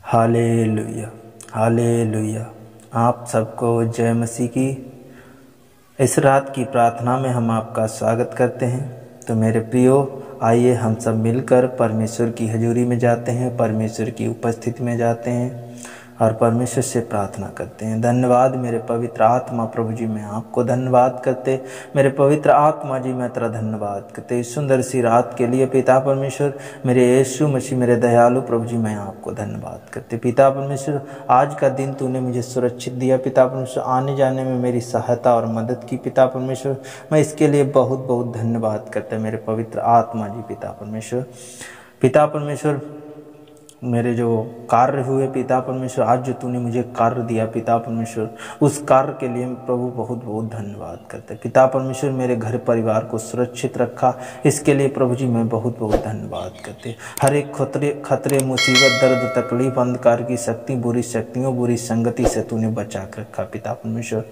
Hallelujah, hallelujah. आप सबको जय मसीह की। इस रात की प्रार्थना में हम आपका स्वागत करते हैं। तो मेरे प्रियो, आइए हम सब मिलकर परमेश्वर की हजूरी में जाते हैं, परमेश्वर की उपस्थिति में जाते हैं और परमेश्वर से प्रार्थना करते हैं। धन्यवाद मेरे पवित्र आत्मा प्रभु जी, मैं आपको धन्यवाद करते। मेरे पवित्र आत्मा जी, मैं तेरा धन्यवाद करते इस सुंदर सी रात के लिए। पिता परमेश्वर, मेरे यीशु मसीह, मेरे दयालु प्रभु जी, मैं आपको धन्यवाद करते। पिता परमेश्वर, आज का दिन तूने मुझे सुरक्षित दिया। पिता परमेश्वर, आने जाने में मेरी सहायता और मदद की। पिता परमेश्वर, मैं इसके लिए बहुत बहुत धन्यवाद करते मेरे पवित्र आत्मा जी। पिता परमेश्वर, मेरे जो कार्य हुए पिता परमेश्वर, आज जो तूने मुझे कार्य दिया पिता परमेश्वर, उस कार्य के लिए मैं प्रभु बहुत बहुत धन्यवाद करते। पिता परमेश्वर, मेरे घर परिवार को सुरक्षित रखा, इसके लिए प्रभु जी मैं बहुत बहुत धन्यवाद करते। हर एक खतरे मुसीबत, दर्द, तकलीफ, अंधकार की शक्ति, बुरी शक्तियों, बुरी संगति से तूने बचा कर रखा पिता परमेश्वर।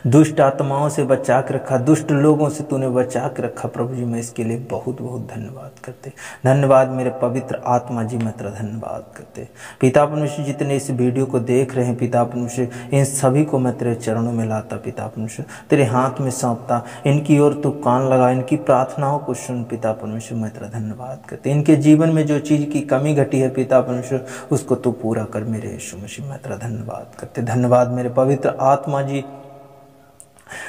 दुष्ट आत्माओं से बचा के रखा, दुष्ट लोगों से तूने बचा के रखा प्रभु जी, मैं इसके लिए बहुत बहुत धन्यवाद करते। धन्यवाद मेरे पवित्र आत्मा जी, मैं तेरा धन्यवाद करते। पिता परमेश्वर, जितने इस वीडियो को देख रहे हैं पिता परमेश्वर, इन सभी को मैं तेरे चरणों में लाता पिता परमेश्वर, तेरे हाथ में सौंपता। इनकी ओर तू कान लगा, इनकी प्रार्थनाओं को सुन पिता परमेश्वर, मैं तेरा धन्यवाद करते। इनके जीवन में जो चीज़ की कमी घटी है पिता परमेश्वर, उसको तू पूरा कर मेरे यीशु मसीह, मैं तेरा धन्यवाद करते। धन्यवाद मेरे पवित्र आत्मा जी,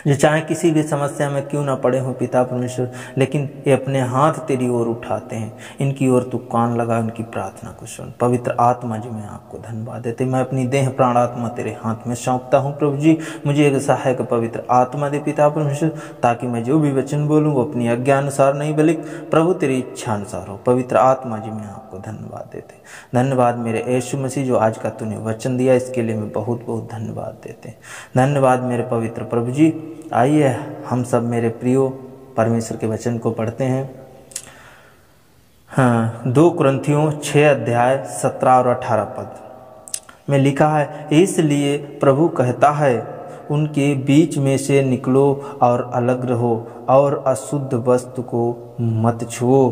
जो चाहे किसी भी समस्या में क्यों ना पड़े हो पिता परमेश्वर, लेकिन ये अपने हाथ तेरी ओर उठाते हैं। इनकी ओर तू कान लगा, इनकी प्रार्थना को सुन। पवित्र आत्मा जी, मैं आपको धन्यवाद देते। मैं अपनी देह प्राण आत्मा तेरे हाथ में सौंपता हूँ प्रभु जी। मुझे एक सहायक पवित्र आत्मा दे पिता परमेश्वर, ताकि मैं जो भी वचन बोलूँ वो अपनी आज्ञा अनुसार नहीं बल्कि प्रभु तेरी इच्छा अनुसार हो। पवित्र आत्मा जी, मैं आपको धन्यवाद देते। धन्यवाद मेरे यीशु मसीह, जो आज का तूने वचन दिया, इसके लिए मैं बहुत बहुत धन्यवाद देते। धन्यवाद मेरे पवित्र प्रभु जी। आइए हम सब मेरे प्रियो परमेश्वर के वचन को पढ़ते हैं। 2 कुरिन्थियों 6 अध्याय 17 और 18 पद में लिखा है, इसलिए प्रभु कहता है, उनके बीच में से निकलो और अलग रहो और अशुद्ध वस्तु को मत छुओ,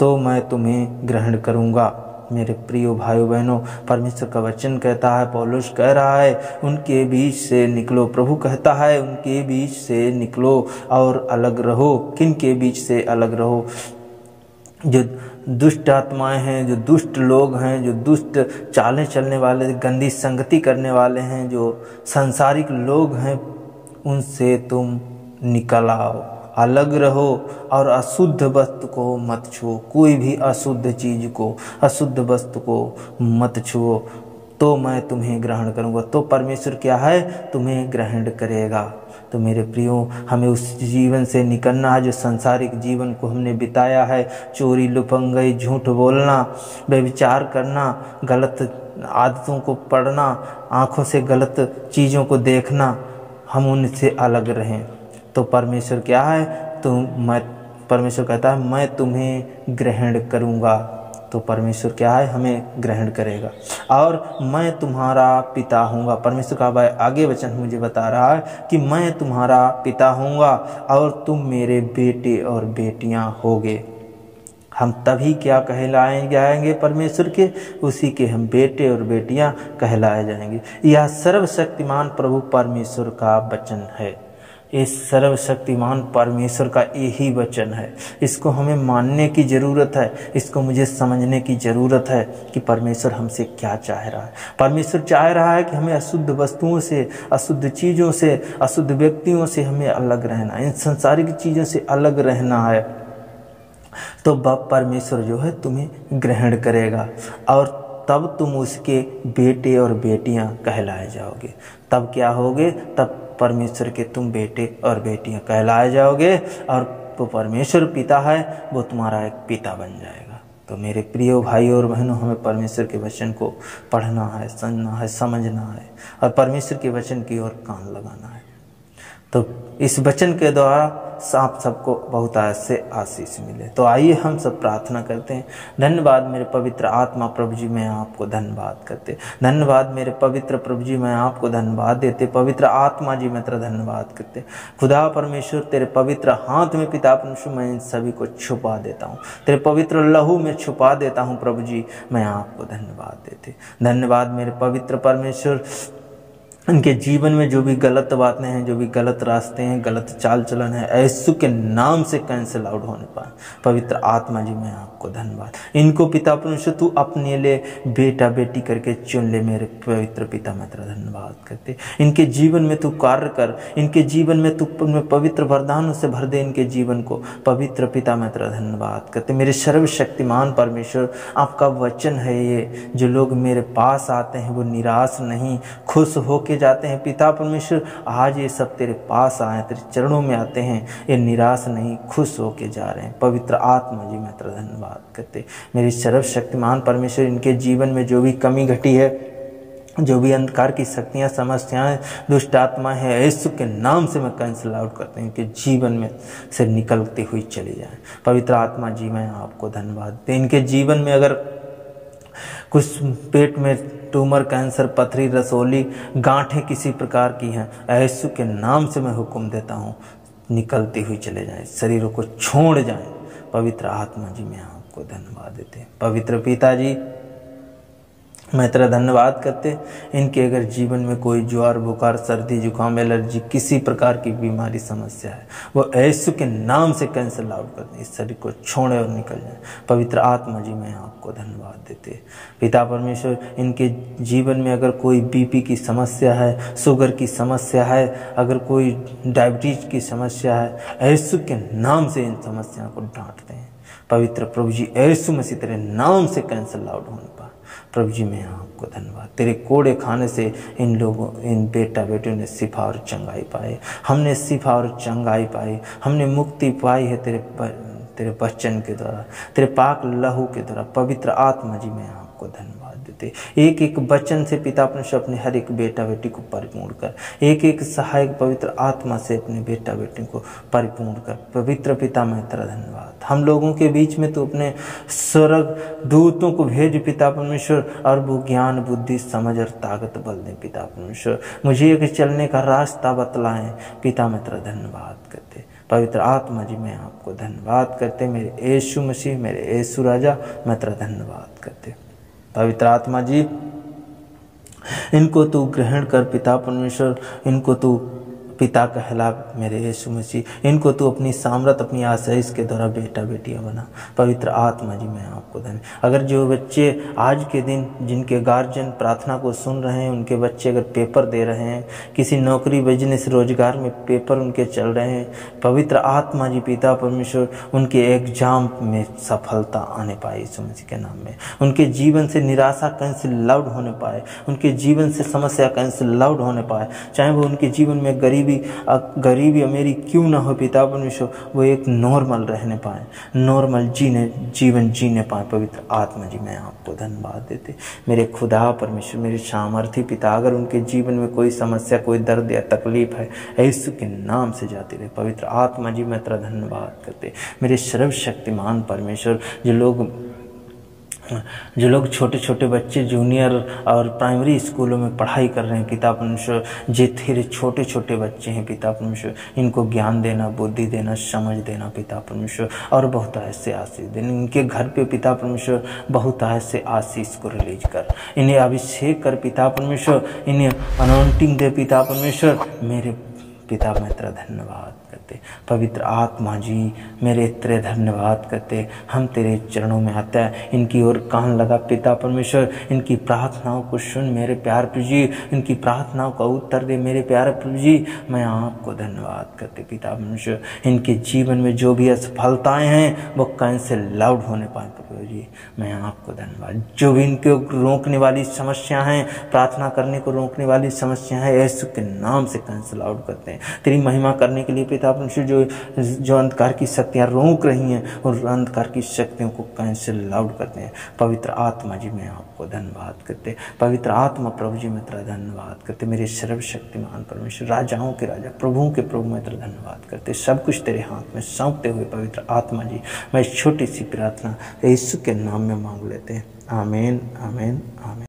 तो मैं तुम्हें ग्रहण करूँगा। मेरे प्रियो भाइयों बहनों, परमेश्वर का वचन कहता है, पौलुस कह रहा है, उनके बीच से निकलो। प्रभु कहता है, उनके बीच से निकलो और अलग रहो। किन के बीच से अलग रहो? जो दुष्ट आत्माएं हैं, जो दुष्ट लोग हैं, जो दुष्ट चालें चलने वाले, गंदी संगति करने वाले हैं, जो सांसारिक लोग हैं, उनसे तुम निकल आओ, अलग रहो और अशुद्ध वस्तु को मत छुओ। कोई भी अशुद्ध चीज को, अशुद्ध वस्तु को मत छुओ, तो मैं तुम्हें ग्रहण करूंगा। तो परमेश्वर क्या है? तुम्हें ग्रहण करेगा। तो मेरे प्रियो, हमें उस जीवन से निकलना है जो सांसारिक जीवन को हमने बिताया है। चोरी, लुफंगई, झूठ बोलना, व्यभिचार करना, गलत आदतों को पढ़ना, आँखों से गलत चीज़ों को देखना, हम उनसे अलग रहें। तो परमेश्वर क्या है? परमेश्वर कहता है, मैं तुम्हें ग्रहण करूँगा। तो परमेश्वर क्या है? हमें ग्रहण करेगा और मैं तुम्हारा पिता हूँगा। परमेश्वर का आगे वचन मुझे बता रहा है कि मैं तुम्हारा पिता हूँगा और तुम मेरे बेटे और बेटियाँ होगे। हम तभी क्या कहलाए जाएंगे परमेश्वर के? उसी के हम बेटे और बेटियां कहलाए जाएंगे। यह सर्वशक्तिमान प्रभु परमेश्वर का वचन है। इस सर्वशक्तिमान परमेश्वर का यही वचन है। इसको हमें मानने की ज़रूरत है। इसको मुझे समझने की ज़रूरत है कि परमेश्वर हमसे क्या चाह रहा है। परमेश्वर चाह रहा है कि हमें अशुद्ध वस्तुओं से, अशुद्ध चीज़ों से, अशुद्ध व्यक्तियों से हमें अलग रहना है, इन संसारिक चीज़ों से अलग रहना है। तो बाप परमेश्वर जो है तुम्हें ग्रहण करेगा और तब तुम उसके बेटे और बेटियां कहलाए जाओगे। तब क्या होगे? तब परमेश्वर के तुम बेटे और बेटियां कहलाए जाओगे और वो परमेश्वर पिता है, वो तुम्हारा एक पिता बन जाएगा। तो मेरे प्रिय भाइयों और बहनों, हमें परमेश्वर के वचन को पढ़ना है, सुनना है, समझना है और परमेश्वर के वचन की ओर कान लगाना है। तो इस वचन के द्वारा आप सबको बहुत से आशीष मिले। तो आइए हम सब प्रार्थना करते हैं। धन्यवाद मेरे पवित्र आत्मा प्रभु जी, मैं आपको धन्यवाद करते। धन्यवाद मेरे पवित्र प्रभु जी, मैं आपको धन्यवाद देते। पवित्र आत्मा जी, मैं तेरा धन्यवाद करते। खुदा परमेश्वर, तेरे पवित्र हाथ में पिता परमेश्वर मैं इन सभी को छुपा देता हूँ, तेरे पवित्र लहू में छुपा देता हूँ प्रभु जी, मैं आपको धन्यवाद देते। धन्यवाद मेरे पवित्र परमेश्वर, इनके जीवन में जो भी गलत बातें हैं, जो भी गलत रास्ते हैं, गलत चाल चलन है, यीशु के नाम से कैंसिल आउट होने पाए। पवित्र आत्मा जी, मैं आपको धन्यवाद। इनको पिता परमेश्वर तू अपने लिए बेटा बेटी करके चुन ले मेरे पवित्र पिता, मैं तेरा धन्यवाद करते। इनके जीवन में तू कार्य कर, इनके जीवन में तू पवित्र वरदानों से भर दे इनके जीवन को। पवित्र पिता, मैं तेरा धन्यवाद करते। मेरे सर्वशक्तिमान परमेश्वर, आपका वचन है ये, जो लोग मेरे पास आते हैं वो निराश नहीं, खुश होके जाते हैं। पिता परमेश्वर, आज ये सब तेरे पास आए, तेरे चरणों में आते हैं, ये निराश नहीं, खुश होके जा रहे हैं। पवित्र आत्मा जी, मैं तेरा धन्यवाद करते। मेरी सर्वशक्तिमान परमेश्वर, इनके जीवन में जो भी कमी घटी है, जो भी अंधकार की शक्तियाँ, समस्याएं, दुष्ट आत्मा है, यीशु के नाम से मैं कैंसिल आउट करते हैं, इनके जीवन में से निकलती हुई चली जाए। पवित्र आत्मा जी, मैं आपको धन्यवाद देते। इनके जीवन में अगर कुछ पेट में ट्यूमर, कैंसर, पथरी, रसोली, गांठें किसी प्रकार की हैं, यीशु के नाम से मैं हुक्म देता हूँ, निकलती हुई चले जाएं, शरीरों को छोड़ जाएं। पवित्र आत्मा जी, मैं आपको धन्यवाद देते। पवित्र पिता जी, मैं तेरा धन्यवाद करते। इनके अगर जीवन में कोई ज्वर, बुखार, सर्दी, जुकाम, एलर्जी, किसी प्रकार की बीमारी, समस्या है, वो यीशु के नाम से कैंसिल आउट कर दें, इस शरीर को छोड़े और निकल जाए। पवित्र आत्मा जी, मैं आपको धन्यवाद देते। पिता परमेश्वर, इनके जीवन में अगर कोई बीपी की समस्या है, शुगर की समस्या है, अगर कोई डायबिटीज की समस्या है, यीशु के नाम से इन समस्याओं को डांटते हैं। पवित्र प्रभु जी, यीशु मसीह तेरे नाम से कैंसिल आउट होने पाए। प्रभु जी, मैं आपको धन्यवाद। तेरे कोड़े खाने से इन लोगों, इन बेटा बेटियों ने शिफा और चंगाई पाए। हमने शिफा और चंगाई पाई, हमने मुक्ति पाई है तेरे वचन के द्वारा, तेरे पाक लहू के द्वारा। पवित्र आत्मा जी, मैं आपको धन्यवाद देते। एक एक वचन से पिता परमेश्वर अपने हर एक बेटा बेटी को परिपूर्ण कर, एक एक सहायक पवित्र आत्मा से अपने बेटा बेटी को परिपूर्ण कर। पवित्र पिता, मैं तेरा धन्यवाद। हम लोगों के बीच में तो अपने स्वर्ग दूतों को भेज पिता परमेश्वर, और वो ज्ञान, बुद्धि, समझ और ताकत बल दें पिता परमेश्वर। मुझे एक चलने का रास्ता बतलाएं पिता, मैं तेरा धन्यवाद करते। पवित्र आत्मा जी, मैं आपको धन्यवाद करते। मेरे यीशु मसीह, मेरे यीशु राजा, मैं तेरा धन्यवाद करते। पवित्र आत्मा जी, इनको तू ग्रहण कर पिता परमेश्वर, इनको तू पिता कहला मेरे यीशु मसीह। इनको तू अपनी सामर्थ, अपनी आशीष के द्वारा बेटा बेटियां बना। पवित्र आत्मा जी, मैं आपको धन्यवाद। अगर जो बच्चे आज के दिन जिनके गार्जियन प्रार्थना को सुन रहे हैं, उनके बच्चे अगर पेपर दे रहे हैं, किसी नौकरी, बिजनेस, रोजगार में पेपर उनके चल रहे हैं, पवित्र आत्मा जी पिता परमेश्वर उनके एग्जाम में सफलता आने पाए यीशु मसीह के नाम में। उनके जीवन से निराशा कैंसिल आउट होने पाए, उनके जीवन से समस्या कैंसिल आउट होने पाए। चाहे वो उनके जीवन में गरीबी अमीरी क्यों ना हो पिता परमेश्वर, वो एक नॉर्मल रहने पाए, नॉर्मल जीवन जीने पाए। पवित्र आत्मा जी, मैं आपको धन्यवाद देते। मेरे खुदा परमेश्वर, मेरे सामर्थी पिता, अगर उनके जीवन में कोई समस्या, कोई दर्द या तकलीफ है, यीशु के नाम से जाती रहे। पवित्र आत्मा जी, मैं तेरा धन्यवाद करते। मेरे सर्वशक्तिमान परमेश्वर, जो लोग छोटे छोटे बच्चे जूनियर और प्राइमरी स्कूलों में पढ़ाई कर रहे हैं पिता परमेश्वर, जे तेरे छोटे छोटे बच्चे हैं पिता परमेश्वर, इनको ज्ञान देना, बुद्धि देना, समझ देना पिता परमेश्वर, और बहुत ऐसे आशीष देना। इनके घर पे पिता परमेश्वर बहुत ऐसे आशीष को रिलीज कर, इन्हें अभिषेक कर पिता परमेश्वर, इन्हें अनॉइंटिंग दे पिता परमेश्वर। मेरे पिता, मैं तेरा धन्यवाद करते। पवित्र आत्मा जी, मेरे तेरे धन्यवाद करते। हम तेरे चरणों में आते हैं, इनकी ओर कान लगा पिता परमेश्वर, इनकी प्रार्थनाओं को सुन मेरे प्यारे प्रभु जी, इनकी प्रार्थनाओं का उत्तर दे मेरे प्यारे प्रभु जी। मैं आपको धन्यवाद करते पिता परमेश्वर। इनके जीवन में जो भी असफलताएं हैं वो कैंसिल आउट होने पाए प्रभु जी, मैं आपको धन्यवाद। जो भी इनके रोकने वाली समस्या हैं, प्रार्थना करने को रोकने वाली समस्या है, यीशु के नाम से कैंसिल आउट करते हैं। तेरी महिमा करने के लिए पिता परमेश्वर जो अंधकार की शक्तियाँ रोक रही हैं और अंधकार की शक्तियों को कैंसिल आउट करते हैं। पवित्र आत्मा जी मैं आपको धन्यवाद करते, पवित्र आत्मा प्रभु जी मैं तेरा धन्यवाद करते, मेरे सर्वशक्तिमान परमेश्वर, राजाओं के राजा, प्रभुओं के प्रभु मैं तेरा धन्यवाद करते, सब कुछ तेरे हाथ में सौंपते हुए पवित्र आत्मा जी मैं छोटी सी प्रार्थना यीशु के नाम में मांग लेते हैं। आमीन, आमीन, आमीन।